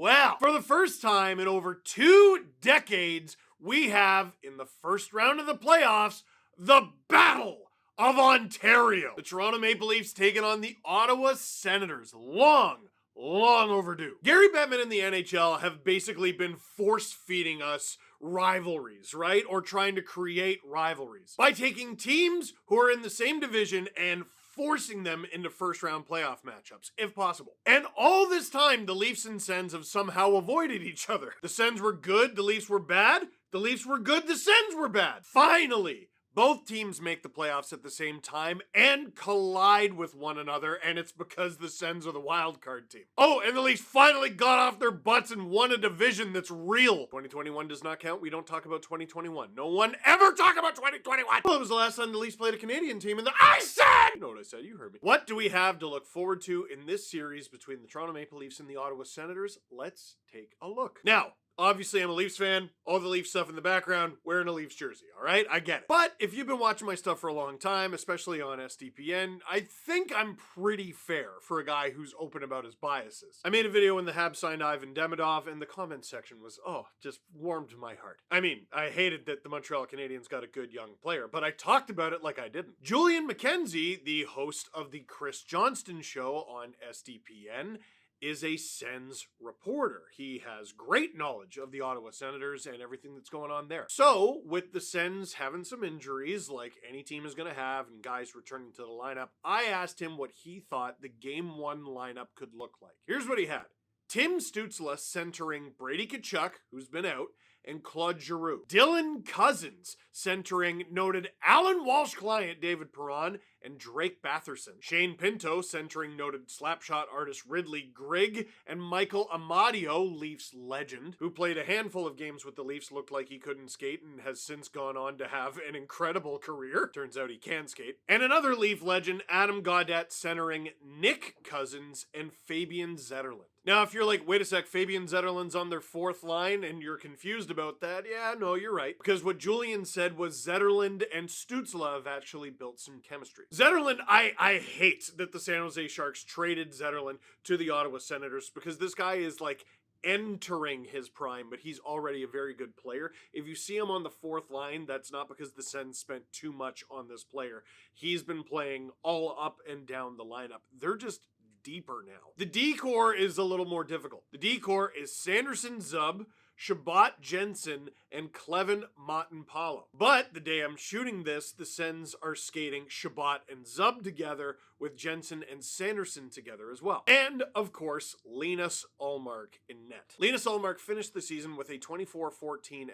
Well, for the first time in over 2 decades, we have, in the first round of the playoffs, the Battle of Ontario. The Toronto Maple Leafs taking on the Ottawa Senators. Long overdue. Gary Bettman and the NHL have basically been force-feeding us rivalries, right? Or trying to create rivalries by taking teams who are in the same division and forcing them into first-round playoff matchups, if possible. And all this time, the Leafs and Sens have somehow avoided each other. The Sens were good, the Leafs were bad. The Leafs were good, the Sens were bad. Finally, both teams make the playoffs at the same time and collide with one another, and it's because the Sens are the wild card team. Oh, and the Leafs finally got off their butts and won a division that's real. 2021 does not count. We don't talk about 2021. No one ever talk about 2021. Well, it was the last time the Leafs played a Canadian team, and I said! You know what I said, you heard me. What do we have to look forward to in this series between the Toronto Maple Leafs and the Ottawa Senators? Let's take a look. Now, obviously, I'm a Leafs fan. All the Leafs stuff in the background, wearing a Leafs jersey, all right? I get it. But if you've been watching my stuff for a long time, especially on SDPN, I think I'm pretty fair for a guy who's open about his biases. I made a video when the Habs signed Ivan Demidov, and the comment section was, just warmed my heart. I mean, I hated that the Montreal Canadiens got a good young player, but I talked about it like I didn't. Julian McKenzie, the host of the Chris Johnston Show on SDPN, is a Sens reporter. He has great knowledge of the Ottawa Senators and everything that's going on there. So, with the Sens having some injuries, like any team is going to have, and guys returning to the lineup, I asked him what he thought the Game 1 lineup could look like. Here's what he had. Tim Stützle centering Brady Tkachuk, who's been out, and Claude Giroux. Dylan Cousins centering noted Alan Walsh client David Perron and Drake Batherson. Shane Pinto centering noted slapshot artist Ridley Grigg and Michael Amadio, Leafs legend, who played a handful of games with the Leafs, looked like he couldn't skate and has since gone on to have an incredible career. Turns out he can skate. And another Leaf legend, Adam Gaudette, centering Nick Cousins and Fabian Zetterlund. Now, if you're like, wait a sec, Fabian Zetterlund's on their fourth line and you're confused about that, yeah, no, you're right. Because what Julian said was Zetterlund and Stützle have actually built some chemistry. Zetterlund, I hate that the San Jose Sharks traded Zetterlund to the Ottawa Senators because this guy is like entering his prime, but he's already a very good player. If you see him on the fourth line, that's not because the Sens spent too much on this player. He's been playing all up and down the lineup. They're just deeper now. The D-core is a little more difficult. The D-core is Sanderson Zub, Shabbat Jensen, and Clevin Motin-Palo. But the day I'm shooting this, the Sens are skating Shabbat and Zub together with Jensen and Sanderson together as well. And, of course, Linus Ullmark in net. Linus Ullmark finished the season with a 24-14-3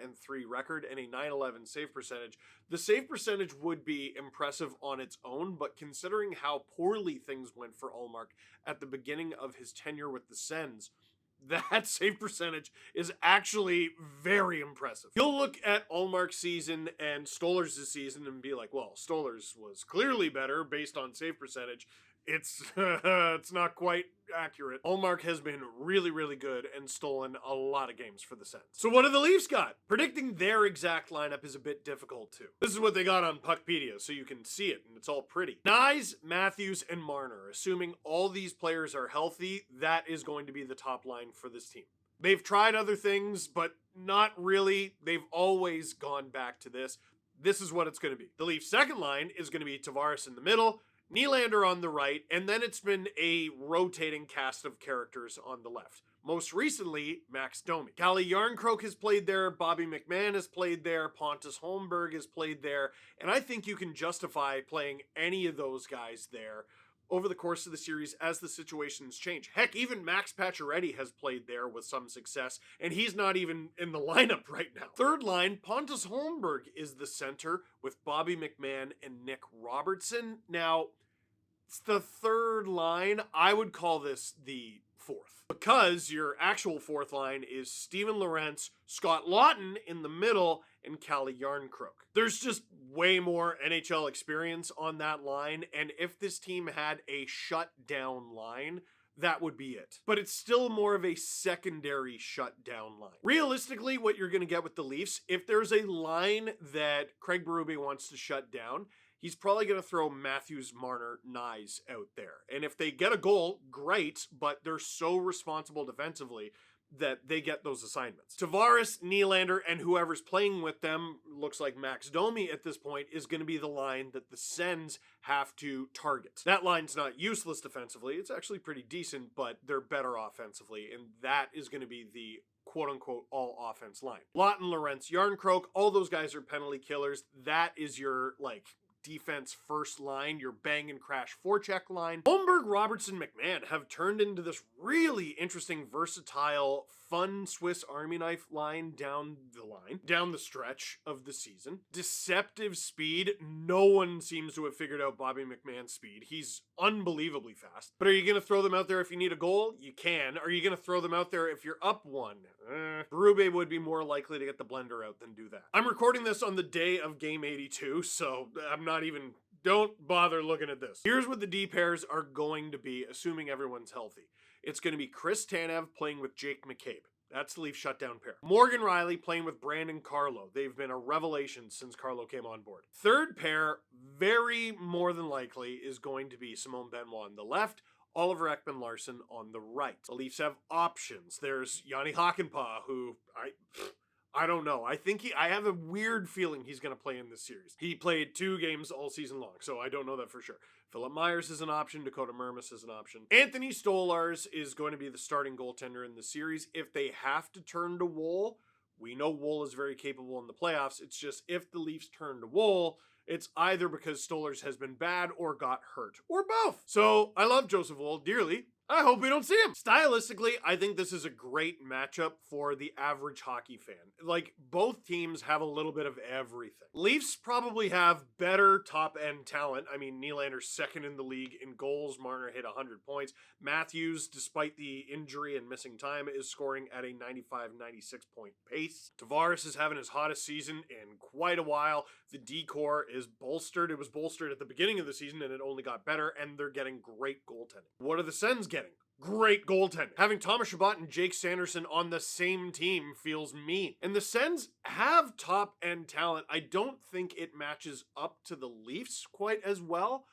record and a .911 save percentage. The save percentage would be impressive on its own, but considering how poorly things went for Ullmark at the beginning of his tenure with the Sens, that save percentage is actually very impressive. You'll look at Ullmark's season and Stoller's season and be like, well, Stoller's was clearly better based on save percentage. It's not quite accurate. Ullmark has been really, really good and stolen a lot of games for the Sens. So what do the Leafs got? Predicting their exact lineup is a bit difficult too. This is what they got on Puckpedia, so you can see it, and it's all pretty. Nyes, Matthews, and Marner. Assuming all these players are healthy, that is going to be the top line for this team. They've tried other things, but not really. They've always gone back to this. This is what it's going to be. The Leafs' second line is going to be Tavares in the middle, Nylander on the right, and then it's been a rotating cast of characters on the left. Most recently, Max Domi. Calle Jarnkrok has played there, Bobby McMahon has played there, Pontus Holmberg has played there, and I think you can justify playing any of those guys there over the course of the series as the situations change. Heck, even Max Pacioretty has played there with some success, and he's not even in the lineup right now. Third line, Pontus Holmberg is the center with Bobby McMahon and Nick Robertson. Now, it's the third line. I would call this the fourth, because your actual fourth line is Steven Lorentz, Scott Laughton in the middle, and Calle Jarnkrok. There's just way more NHL experience on that line, and if this team had a shutdown line, that would be it. But it's still more of a secondary shutdown line. Realistically, what you're going to get with the Leafs, if there's a line that Craig Berube wants to shut down, he's probably going to throw Matthews, Marner, Nyes out there. And if they get a goal, great, but they're so responsible defensively that they get those assignments. Tavares, Nylander, and whoever's playing with them, looks like Max Domi at this point, is going to be the line that the Sens have to target. That line's not useless defensively. It's actually pretty decent, but they're better offensively, and that is going to be the quote-unquote all-offense line. Lawton, Lorentz, Yarncroke, all those guys are penalty killers. That is your, defense first line, your bang and crash forecheck line. Holmberg, Robertson, McMahon have turned into this really interesting, versatile, fun Swiss Army knife line down the stretch of the season. Deceptive speed. No one seems to have figured out Bobby McMahon's speed. He's unbelievably fast. But are you going to throw them out there if you need a goal? You can. Are you going to throw them out there if you're up one? Berube would be more likely to get the blender out than do that. I'm recording this on the day of game 82, so don't bother looking at this. Here's what the D pairs are going to be, assuming everyone's healthy. It's going to be Chris Tanev playing with Jake McCabe. That's the Leaf shutdown pair. Morgan Riley playing with Brandon Carlo. They've been a revelation since Carlo came on board. Third pair, very more than likely, is going to be Simone Benoit on the left, Oliver Ekman-Larsson on the right. The Leafs have options. There's Yanni Hakanpää, who I don't know. I have a weird feeling he's going to play in this series. He played 2 games all season long, so I don't know that for sure. Philip Myers is an option. Dakota Mermis is an option. Anthony Stolarz is going to be the starting goaltender in the series. If they have to turn to Woll, we know Woll is very capable in the playoffs. It's just if the Leafs turn to Woll, it's either because Stolarz has been bad or got hurt, or both. So I love Joseph Woll dearly. I hope we don't see him. Stylistically, I think this is a great matchup for the average hockey fan. Both teams have a little bit of everything. Leafs probably have better top-end talent. I mean, Nylander's second in the league in goals. Marner hit 100 points. Matthews, despite the injury and missing time, is scoring at a 95-96 point pace. Tavares is having his hottest season in quite a while. The D-core is bolstered. It was bolstered at the beginning of the season, and it only got better, and they're getting great goaltending. What are the Sens getting? Great goaltending. Having Thomas Chabot and Jake Sanderson on the same team feels mean. And the Sens have top-end talent. I don't think it matches up to the Leafs quite as well,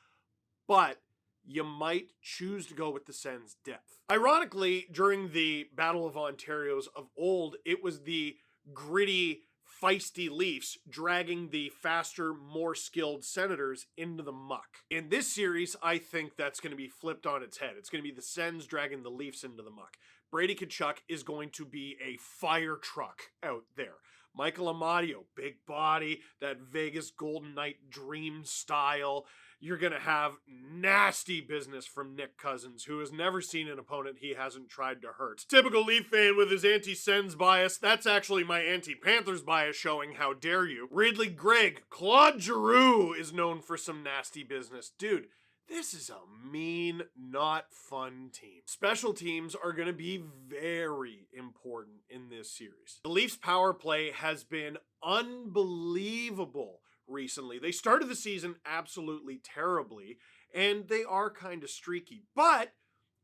but you might choose to go with the Sens' depth. Ironically, during the Battle of Ontarios of old, it was the gritty, feisty Leafs dragging the faster, more skilled Senators into the muck. In this series, I think that's going to be flipped on its head. It's going to be the Sens dragging the Leafs into the muck. Brady Tkachuk is going to be a fire truck out there. Michael Amadio, big body, that Vegas Golden Knight dream style. You're going to have nasty business from Nick Cousins, who has never seen an opponent he hasn't tried to hurt. Typical Leaf fan with his anti-Sens bias. That's actually my anti-Panthers bias showing, how dare you. Ridley Gregg, Claude Giroux is known for some nasty business. Dude, this is a mean, not fun team. Special teams are going to be very important in this series. The Leafs power play has been unbelievable recently. They started the season absolutely terribly, and they are kind of streaky. But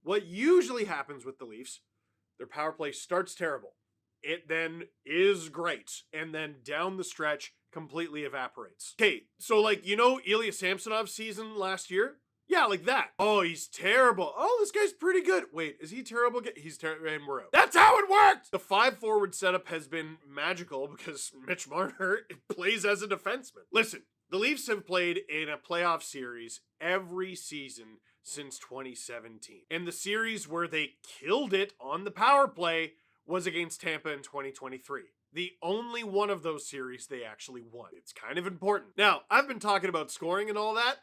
what usually happens with the Leafs, their power play starts terrible. It then is great, and then down the stretch completely evaporates. Okay, so Ilya Samsonov's season last year? Yeah, like that. Oh, he's terrible. Oh, this guy's pretty good. Wait, is he terrible? He's terrible, and we're out. That's how it worked! The 5-forward setup has been magical because Mitch Marner plays as a defenseman. Listen, the Leafs have played in a playoff series every season since 2017. And the series where they killed it on the power play was against Tampa in 2023. The only one of those series they actually won. It's kind of important. Now, I've been talking about scoring and all that.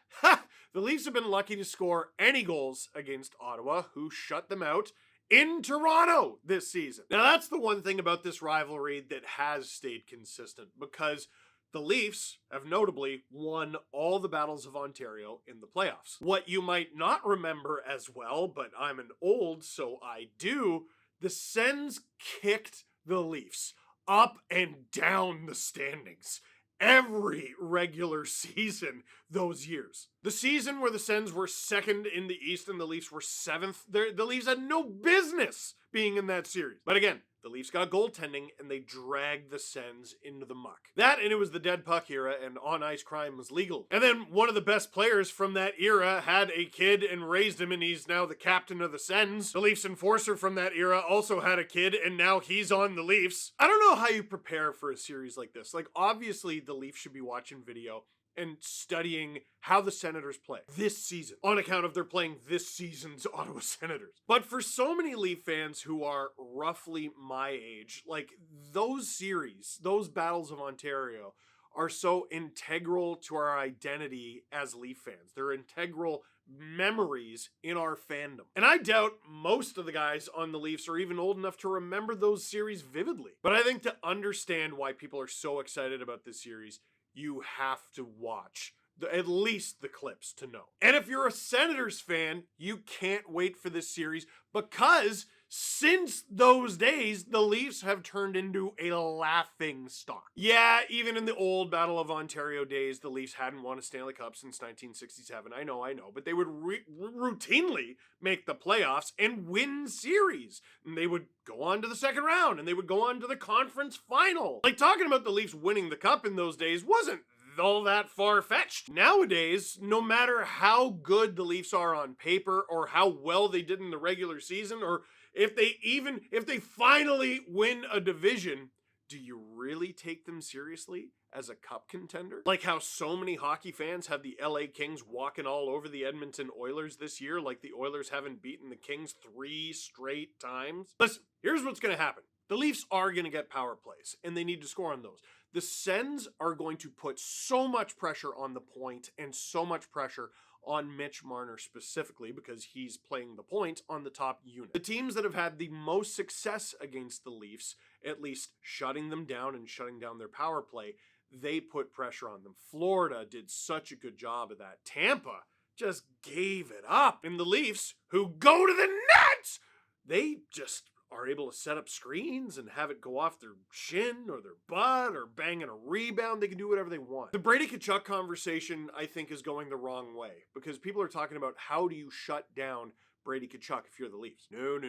The Leafs have been lucky to score any goals against Ottawa, who shut them out in Toronto this season. Now, that's the one thing about this rivalry that has stayed consistent, because the Leafs have notably won all the battles of Ontario in the playoffs. What you might not remember as well, but I'm an old, so I do, the Sens kicked the Leafs up and down the standings every regular season those years. The season where the Sens were second in the East and the Leafs were seventh, the Leafs had no business being in that series. But again, the Leafs got goaltending and they dragged the Sens into the muck. That, and it was the dead puck era and on-ice crime was legal. And then one of the best players from that era had a kid and raised him, and he's now the captain of the Sens. The Leafs enforcer from that era also had a kid and now he's on the Leafs. I don't know how you prepare for a series like this. Like, obviously the Leafs should be watching video and studying how the Senators play this season on account of they're playing this season's Ottawa Senators. But for so many Leaf fans who are roughly my age, like, those series, those battles of Ontario are so integral to our identity as Leaf fans. They're integral memories in our fandom. And I doubt most of the guys on the Leafs are even old enough to remember those series vividly. But I think to understand why people are so excited about this series, you have to watch at least the clips to know. And if you're a Senators fan, you can't wait for this series because since those days, the Leafs have turned into a laughing stock. Yeah, even in the old Battle of Ontario days, the Leafs hadn't won a Stanley Cup since 1967. I know, but they would routinely make the playoffs and win series. And they would go on to the second round, and they would go on to the conference final. Like, talking about the Leafs winning the cup in those days wasn't all that far-fetched. Nowadays, no matter how good the Leafs are on paper or how well they did in the regular season, or if they finally win a division, do you really take them seriously as a cup contender? Like how so many hockey fans have the LA Kings walking all over the Edmonton Oilers this year, like the Oilers haven't beaten the Kings 3 straight times. Listen, here's what's going to happen. The Leafs are going to get power plays, and they need to score on those. The Sens are going to put so much pressure on the point and so much pressure on Mitch Marner specifically because he's playing the point on the top unit. The teams that have had the most success against the Leafs, at least shutting them down and shutting down their power play, they put pressure on them. Florida did such a good job of that. Tampa just gave it up. And the Leafs, who go to the Nets, they just are able to set up screens and have it go off their shin or their butt or bang in a rebound. They can do whatever they want. The Brady Tkachuk conversation, I think, is going the wrong way because people are talking about how do you shut down Brady Tkachuk if you're the Leafs. No.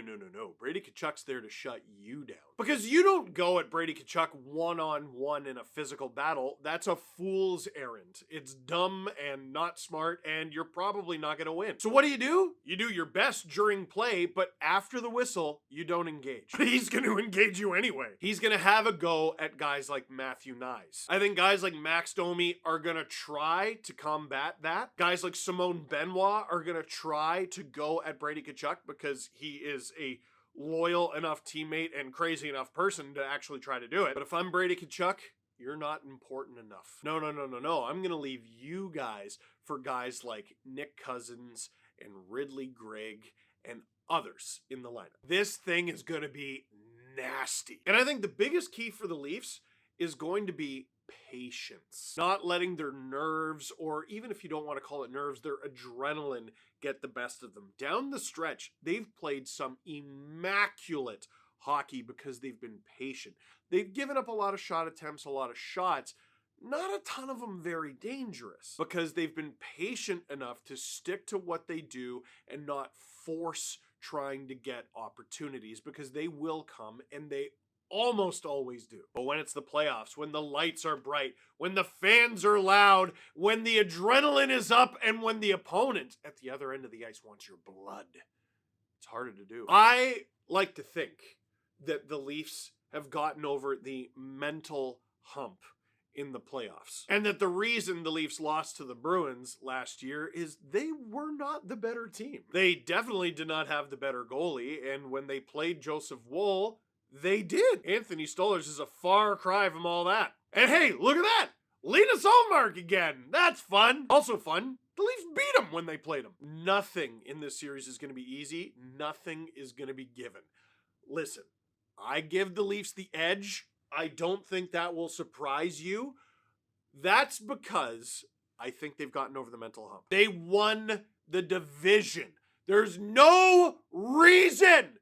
Brady Tkachuk's there to shut you down. Because you don't go at Brady Tkachuk one-on-one in a physical battle. That's a fool's errand. It's dumb and not smart, and you're probably not going to win. So what do? You do your best during play, but after the whistle, you don't engage. He's going to engage you anyway. He's going to have a go at guys like Matthew Nyes. I think guys like Max Domi are going to try to combat that. Guys like Simone Benoit are going to try to go at Brady Tkachuk because he is a loyal enough teammate and crazy enough person to actually try to do it. But if I'm Brady Tkachuk, you're not important enough. No. I'm going to leave you guys for guys like Nick Cousins and Ridley Gregg and others in the lineup. This thing is going to be nasty. And I think the biggest key for the Leafs is going to be patience. Not letting their nerves, or even if you don't want to call it nerves, their adrenaline get the best of them. Down the stretch, they've played some immaculate hockey because they've been patient. They've given up a lot of shot attempts, a lot of shots, not a ton of them very dangerous, because they've been patient enough to stick to what they do and not force trying to get opportunities, because they will come, and they almost always do. But when it's the playoffs, when the lights are bright, when the fans are loud, when the adrenaline is up, and when the opponent at the other end of the ice wants your blood, it's harder to do. I like to think that the Leafs have gotten over the mental hump in the playoffs, and that the reason the Leafs lost to the Bruins last year is they were not the better team. They definitely did not have the better goalie, and when they played Joseph Woll, they did. Anthony Stolarz is a far cry from all that. And hey, look at that! Linus Ullmark again! That's fun! Also fun, the Leafs beat them when they played them. Nothing in this series is going to be easy. Nothing is going to be given. Listen, I give the Leafs the edge. I don't think that will surprise you. That's because I think they've gotten over the mental hump. They won the division. There's no reason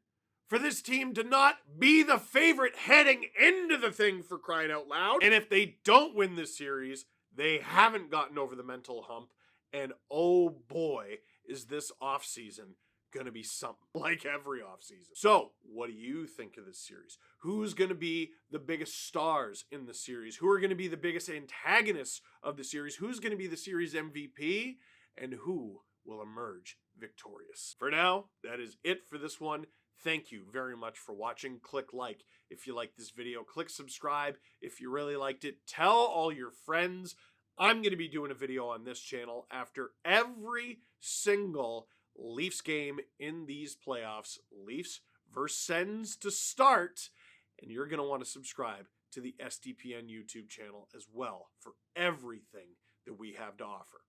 for this team to not be the favorite heading into the thing, for crying out loud. And if they don't win this series, they haven't gotten over the mental hump, And oh boy, is this offseason going to be something like every offseason. So, what do you think of this series? Who's going to be the biggest stars in the series? Who are going to be the biggest antagonists of the series? Who's going to be the series MVP? And who will emerge victorious? For now, that is it for this one. Thank you very much for watching. Click like if you like this video. Click subscribe if you really liked it. Tell all your friends. I'm going to be doing a video on this channel after every single Leafs game in these playoffs. Leafs versus Sens to start. And you're going to want to subscribe to the SDPN YouTube channel as well for everything that we have to offer.